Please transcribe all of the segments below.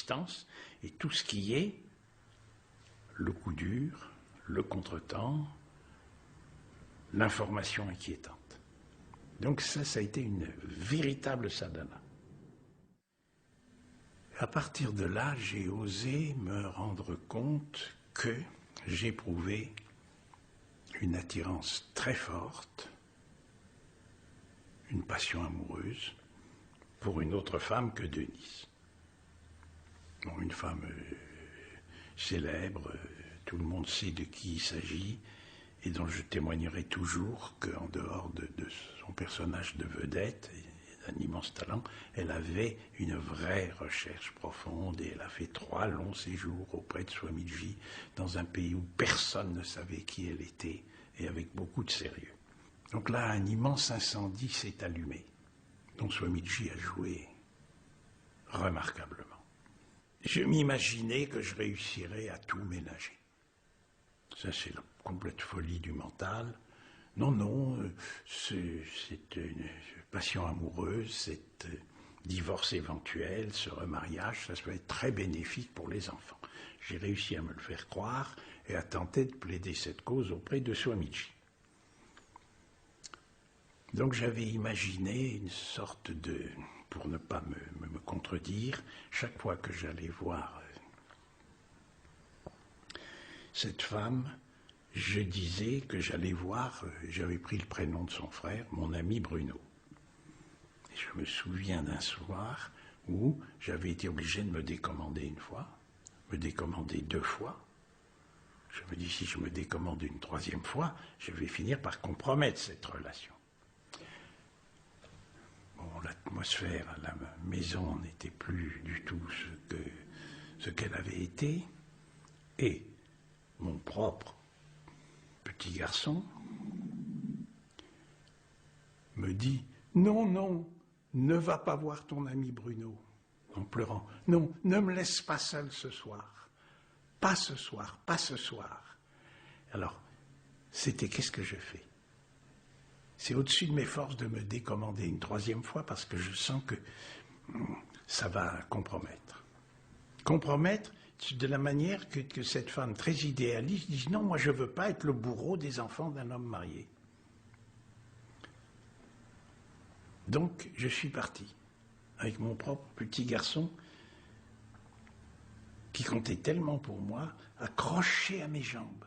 résistance, et tout ce qui est le coup dur, le contretemps, l'information inquiétante. Donc ça a été une véritable sadhana. À partir de là, j'ai osé me rendre compte que j'éprouvais une attirance très forte, une passion amoureuse pour une autre femme que Denise. Bon, une femme célèbre, tout le monde sait de qui il s'agit, et dont je témoignerai toujours qu'en dehors de son personnage de vedette et d'un immense talent, elle avait une vraie recherche profonde, et elle a fait 3 longs séjours auprès de Swamiji dans un pays où personne ne savait qui elle était, et avec beaucoup de sérieux. Donc là, un immense incendie s'est allumé, dont Swamiji a joué remarquablement. Je m'imaginais que je réussirais à tout ménager. Ça, c'est la complète folie du mental. Non, c'est une passion amoureuse, c'est divorce éventuel, ce remariage, ça peut être très bénéfique pour les enfants. J'ai réussi à me le faire croire et à tenter de plaider cette cause auprès de Swamiji. Donc j'avais imaginé une sorte de, pour ne pas me contredire, chaque fois que j'allais voir cette femme, je disais que j'allais voir, j'avais pris le prénom de son frère, mon ami Bruno. Et je me souviens d'un soir où j'avais été obligé de me décommander une fois, me décommander 2 fois. Je me dis, si je me décommande une 3e fois, je vais finir par compromettre cette relation. Bon, l'atmosphère à la maison n'était plus du tout ce qu'elle avait été, et mon propre petit garçon me dit « Non, ne va pas voir ton ami Bruno », en pleurant. « Non, ne me laisse pas seul ce soir. Pas ce soir, pas ce soir. » Alors, c'était qu'est-ce que je fais? C'est au-dessus de mes forces de me décommander une 3e fois parce que je sens que ça va compromettre. Compromettre de la manière que cette femme très idéaliste dit « Non, moi je ne veux pas être le bourreau des enfants d'un homme marié. » Donc je suis parti avec mon propre petit garçon qui comptait tellement pour moi, accroché à mes jambes,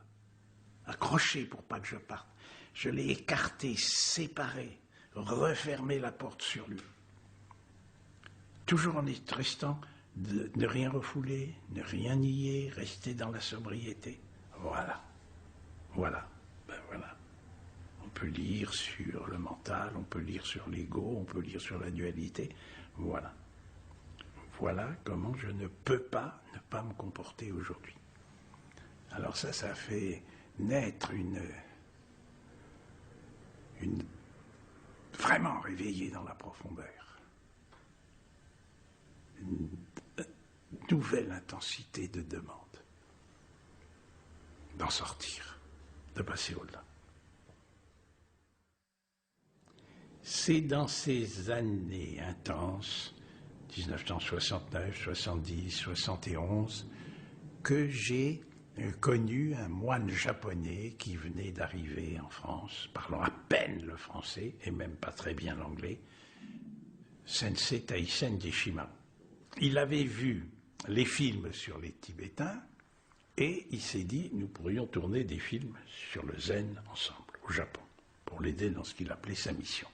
accroché pour pas que je parte. Je l'ai écarté, séparé, refermé la porte sur lui. Toujours en restant de ne rien refouler, ne rien nier, rester dans la sobriété. Voilà. On peut lire sur le mental, on peut lire sur l'ego, on peut lire sur la dualité. Voilà comment je ne peux pas ne pas me comporter aujourd'hui. Alors ça fait naître une vraiment réveillée dans la profondeur. Une nouvelle intensité de demande d'en sortir, de passer au-delà. C'est dans ces années intenses, 1969, 70, 71, que j'ai connu un moine japonais qui venait d'arriver en France, parlant à peine le français et même pas très bien l'anglais, Sensei Taisen Deshimaru. Il avait vu les films sur les Tibétains et il s'est dit nous pourrions tourner des films sur le zen ensemble au Japon pour l'aider dans ce qu'il appelait sa mission,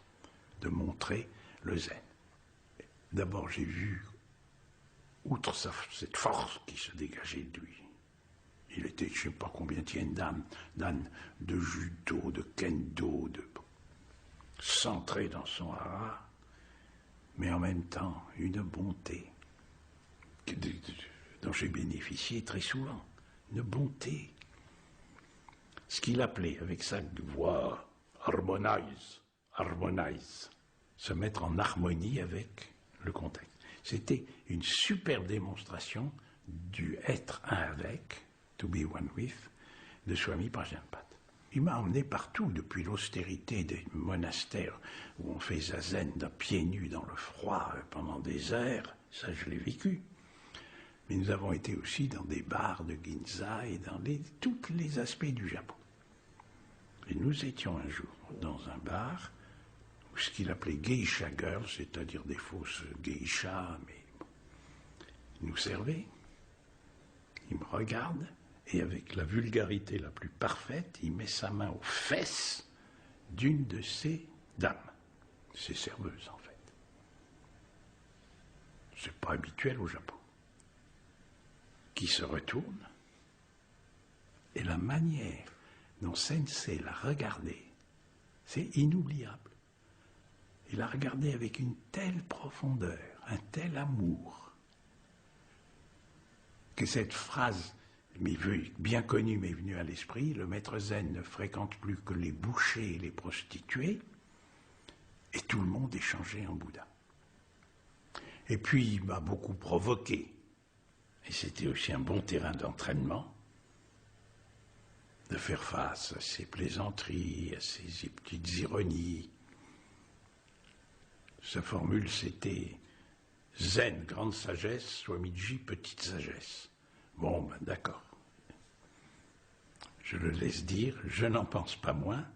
de montrer le zen. D'abord j'ai vu, outre cette force qui se dégageait de lui, il était je ne sais pas combien d'ânes de judo, de kendo, centré dans son hara, mais en même temps une bonté dont j'ai bénéficié très souvent, une bonté. Ce qu'il appelait, avec sa voix, harmonize, se mettre en harmonie avec le contexte. C'était une super démonstration du être un avec, to be one with, de Swami Prajnapat. Il m'a emmené partout, depuis l'austérité des monastères où on fait zazen pieds nus dans le froid pendant des heures, ça je l'ai vécu, Mais nous avons été aussi dans des bars de Ginza et dans tous les aspects du Japon. Et nous étions un jour dans un bar, où ce qu'il appelait geisha girls, c'est-à-dire des fausses geishas, mais bon. Il nous servait, il me regarde, et avec la vulgarité la plus parfaite, il met sa main aux fesses d'une de ces dames, ces serveuses en fait. C'est pas habituel au Japon. Qui se retourne, et la manière dont Sensei l'a regardé, c'est inoubliable. Il a regardé avec une telle profondeur, un tel amour, que cette phrase bien connue m'est venue à l'esprit: le maître zen ne fréquente plus que les bouchers et les prostituées, et tout le monde est changé en Bouddha. Et puis il m'a beaucoup provoqué, et c'était aussi un bon terrain d'entraînement, de faire face à ces plaisanteries, à ces petites ironies. Sa formule, c'était Zen, grande sagesse, Swamiji, petite sagesse. Bon, ben d'accord. Je le laisse dire, je n'en pense pas moins.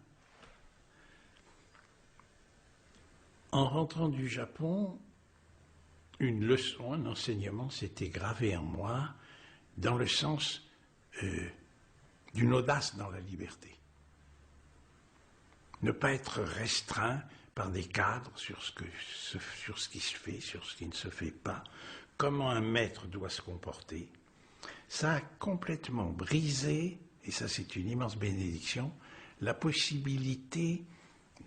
En rentrant du Japon, une leçon, un enseignement s'était gravé en moi dans le sens d'une audace dans la liberté. Ne pas être restreint par des cadres sur ce qui se fait, sur ce qui ne se fait pas, comment un maître doit se comporter. Ça a complètement brisé, et ça c'est une immense bénédiction, la possibilité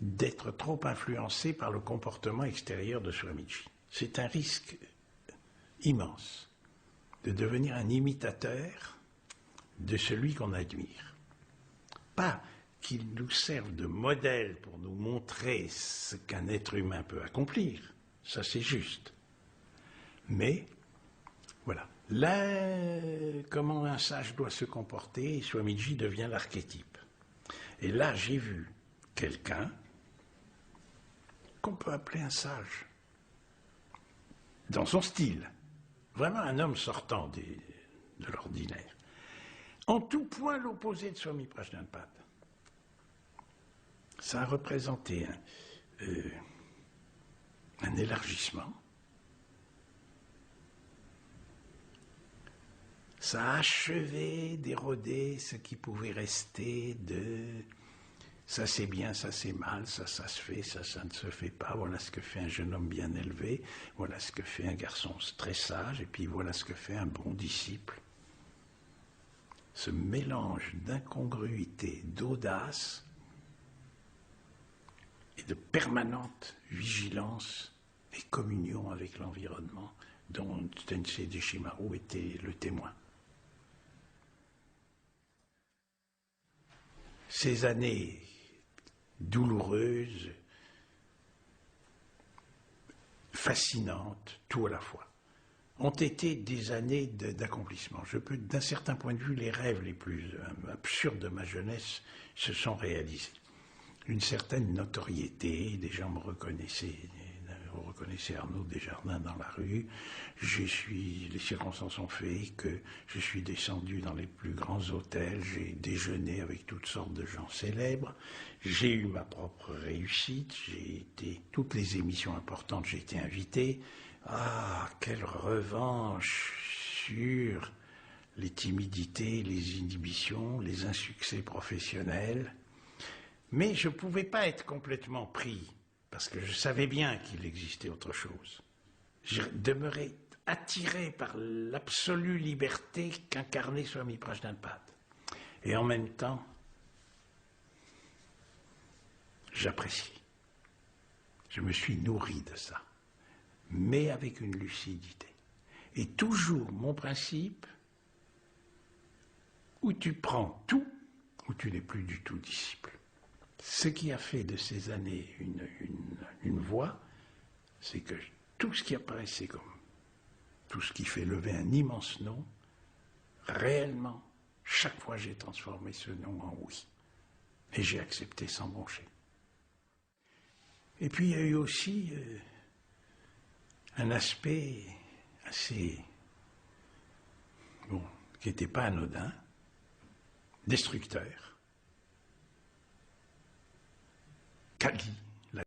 d'être trop influencé par le comportement extérieur de Swamiji. C'est un risque immense de devenir un imitateur de celui qu'on admire. Pas qu'il nous serve de modèle pour nous montrer ce qu'un être humain peut accomplir, ça c'est juste. Mais, voilà, là, comment un sage doit se comporter, Swamiji devient l'archétype. Et là, j'ai vu quelqu'un qu'on peut appeler un sage, dans son style, vraiment un homme sortant de l'ordinaire. En tout point l'opposé de Swami Prajnapada. Ça a représenté un élargissement. Ça a achevé d'éroder ce qui pouvait rester de ça c'est bien, ça c'est mal, ça se fait, ça ne se fait pas, voilà ce que fait un jeune homme bien élevé, voilà ce que fait un garçon très sage, et puis voilà ce que fait un bon disciple. Ce mélange d'incongruité, d'audace et de permanente vigilance et communion avec l'environnement dont Tensei Deshimaru était le témoin. Ces années douloureuses, fascinantes, tout à la fois, ont été des années d'accomplissement. D'un certain point de vue, les rêves les plus absurdes de ma jeunesse se sont réalisés. Une certaine notoriété, des gens me reconnaissaient, on reconnaissait Arnaud Desjardins dans la rue. Les circonstances ont fait que je suis descendu dans les plus grands hôtels, j'ai déjeuné avec toutes sortes de gens célèbres, j'ai eu ma propre réussite, toutes les émissions importantes, j'ai été invité. Ah, quelle revanche sur les timidités, les inhibitions, les insuccès professionnels. Mais je ne pouvais pas être complètement pris, parce que je savais bien qu'il existait autre chose. Je demeurais attiré par l'absolue liberté qu'incarnait Swami Prajnapada. Et en même temps, j'apprécie. Je me suis nourri de ça, mais avec une lucidité. Et toujours mon principe, où tu prends tout, ou tu n'es plus du tout disciple. Ce qui a fait de ces années une voie, c'est que tout ce qui apparaissait comme tout ce qui fait lever un immense nom, réellement, chaque fois j'ai transformé ce nom en oui. Et j'ai accepté sans broncher. Et puis il y a eu aussi un aspect assez bon, qui n'était pas anodin, destructeur. Cali.